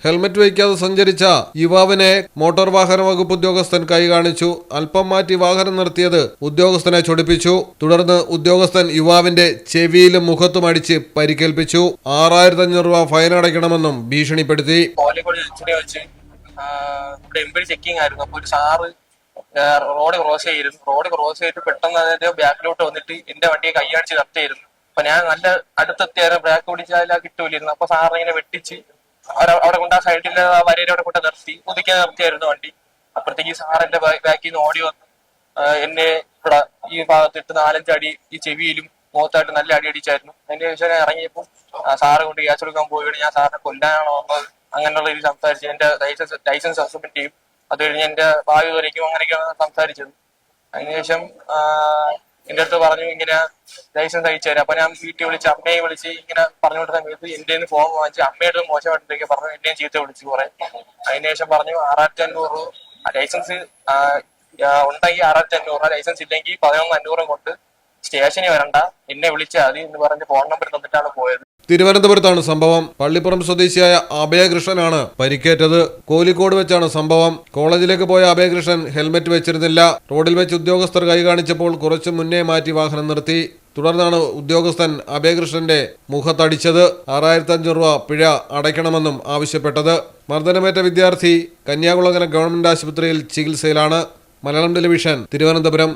Helmet വയ്ക്കാതെ സഞ്ചരിച്ച യുവാവിനെ മോട്ടോർ വാഹന വകുപ്പ് ഉദ്യോഗസ്ഥൻ കൈകാണിച്ചു. അല്പം മാറ്റി വാഹനം നിർത്തിയത് ഉദ്യോഗസ്ഥനെ ചൊടിപ്പിച്ചു. തുടർന്ന് ഉദ്യോഗസ്ഥൻ യുവാവിന്റെ ചെവിയിലും മുഖത്തും അടിച്ച് പരിക്കേൽപ്പിച്ചു. 6,500 രൂപ ഫൈൻ അടയ്ക്കണമെന്നും ഭീഷണിപ്പെടുത്തി. ചെക്കിംഗ് ആയിരുന്നു. അപ്പൊ ഒരു സാറ് റോഡ് ക്രോസ് ചെയ്തിട്ട് പെട്ടെന്ന് അതിന്റെ ബാക്കിലോട്ട് വന്നിട്ട് എന്റെ വണ്ടിയെ കൈയടിച്ച് നിർത്തിയായിരുന്നു. അപ്പൊ ഞാൻ നല്ല അടുത്തെത്തിയായിരുന്നു. ബ്രേക്ക് പിടിച്ചാൽ കിട്ടൂലായിരുന്നു. അപ്പൊ സാറിനെ ഇങ്ങനെ വെട്ടിച്ച് അവിടെ കൊണ്ട് ആ സൈഡിലെ വരയുടെ അവിടെ കൊണ്ട് നിർത്തിയായിരുന്നു വണ്ടി. അപ്പോഴത്തേക്ക് സാറിന്റെ ബാക്കിൽ നിന്ന് ഓടി വന്ന് എന്നെ ഇവിടെ ഈ ഭാഗത്തിട്ട് 4-5 അടി ഈ ചെവിയിലും മുഖത്തായിട്ട് നല്ല അടി അടിച്ചായിരുന്നു. അതിന്റെ ശേഷം ഞാൻ ഇറങ്ങിയപ്പോൾ സാറ് കൊണ്ട് ഗ്യാസ് എടുക്കാൻ പോവുകയാണ്. ഞാൻ സാറിനെ കൊല്ലാനാണോ വന്നത് അങ്ങനെയുള്ള രീതിയിൽ സംസാരിച്ചു. എന്റെ ലൈസൻസ് സസ്പെൻഡ് ചെയ്യും, അത് കഴിഞ്ഞ് എന്റെ ഭാവി വരയ്ക്കും, അങ്ങനെയൊക്കെയാണ് സംസാരിച്ചത്. അതിനുശേഷം എന്റെ അടുത്ത് പറഞ്ഞു ഇങ്ങനെ ലൈസൻസ് അയച്ചു തരാം. അപ്പൊ ഞാൻ വീട്ടിൽ വിളിച്ച് അമ്മയെ വിളിച്ച് ഇങ്ങനെ പറഞ്ഞുകൊണ്ട സമയത്ത് എന്റെ ഫോൺ വാങ്ങിച്ച് അമ്മയുടെ മോശമായിട്ടൊക്കെ പറഞ്ഞു എന്റെയും ചീത്ത വിളിച്ച് കുറെ. അതിനുശേഷം പറഞ്ഞു 6,500 ലൈസൻസ് ഉണ്ടെങ്കിൽ 6,500, ലൈസൻസ് ഇല്ലെങ്കിൽ 11,500 കൊണ്ട് സ്റ്റേഷനിൽ വരണ്ട, എന്നെ വിളിച്ചാൽ മതി എന്ന് പറഞ്ഞ് ഫോൺ നമ്പർ തന്നിട്ടാണ് പോയത്. തിരുവനന്തപുരത്താണ് സംഭവം. പള്ളിപ്പുറം സ്വദേശിയായ അഭയകൃഷ്ണനാണ് പരിക്കേറ്റത്. കോലിക്കോട് വെച്ചാണ് സംഭവം. കോളേജിലേക്ക് പോയ അഭയകൃഷ്ണൻ ഹെൽമറ്റ് വെച്ചിരുന്നില്ല. റോഡിൽ വെച്ച് ഉദ്യോഗസ്ഥർ കൈ കാണിച്ചപ്പോൾ കുറച്ചു മുന്നേ മാറ്റി വാഹനം നിർത്തി. തുടർന്നാണ് ഉദ്യോഗസ്ഥൻ അഭയകൃഷ്ണന്റെ മുഖത്തടിച്ചത്. 6,500 രൂപ പിഴ അടയ്ക്കണമെന്നും ആവശ്യപ്പെട്ടത്. മർദ്ദനമേറ്റ വിദ്യാർത്ഥി കന്യാകുളങ്ങര ഗവൺമെന്റ് ആശുപത്രിയിൽ ചികിത്സയിലാണ്. മലയാളം ടെലിവിഷൻ, തിരുവനന്തപുരം.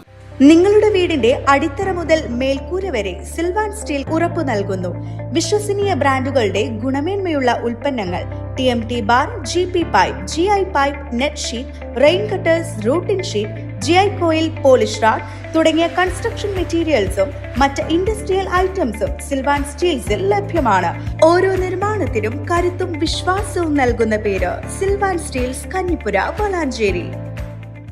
നിങ്ങളുടെ വീടിന്റെ അടിത്തറ മുതൽ മേൽക്കൂര വരെ സിൽവാൻ സ്റ്റീൽ ഉറപ്പു നൽകുന്നു. വിശ്വസനീയ ബ്രാൻഡുകളുടെ ഗുണമേന്മയുള്ള ഉൽപ്പന്നങ്ങൾ TMT bar, GP pipe, GI pipe, net sheet, rain cutters, routing sheet, GI coil, polish RAD തുടങ്ങിയ കൺസ്ട്രക്ഷൻ മെറ്റീരിയൽസും മറ്റ് ഇൻഡസ്ട്രിയൽ ഐറ്റംസും സിൽവാൻ സ്റ്റീൽസിൽ ലഭ്യമാണ്. ഓരോ നിർമ്മാണത്തിനും കരുത്തും വിശ്വാസവും നൽകുന്ന പേര് സിൽവാൻ സ്റ്റീൽസ്, കഞ്ഞിപ്പുര, വളാഞ്ചേരി.